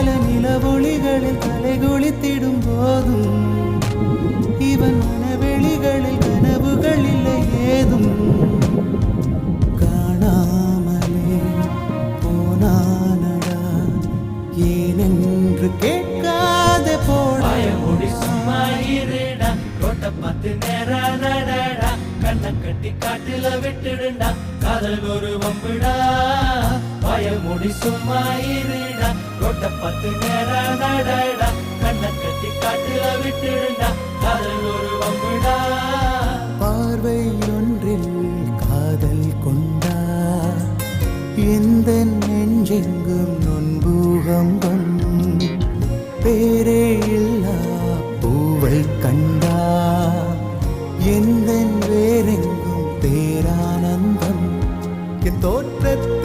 பல நிலவொளிகளில் தலைகுளித்திடும் போதும் இவன் மனவெளிகளில் கனவுகள் இல்லை ஏதும் காணாமலே போனானடா ஏனென்று கேட்காத போடி சும்மா இருடா ரோட்ட பார்த்து நேரா நடடா கண்ணை கட்டி காட்டுல விட்டுடுண்டா காதல் ஒரு வம்புடா மூடி சும்மா இருடா ரோட்ட பார்த்து நேரா நடடா கண்ணை கட்டி காட்டுல விட்டுடுண்டா காதல் ஒரு வம்புடா பார்வை ஒன்றில் காதல் கொண்டா எந்த நெஞ்செங்கும் நொன்பூகம்பம் பேரே இல்லா பூவை கண்டா எந்த வேறெங்கும் பேரானந்தம் என் தோற்றத்தில்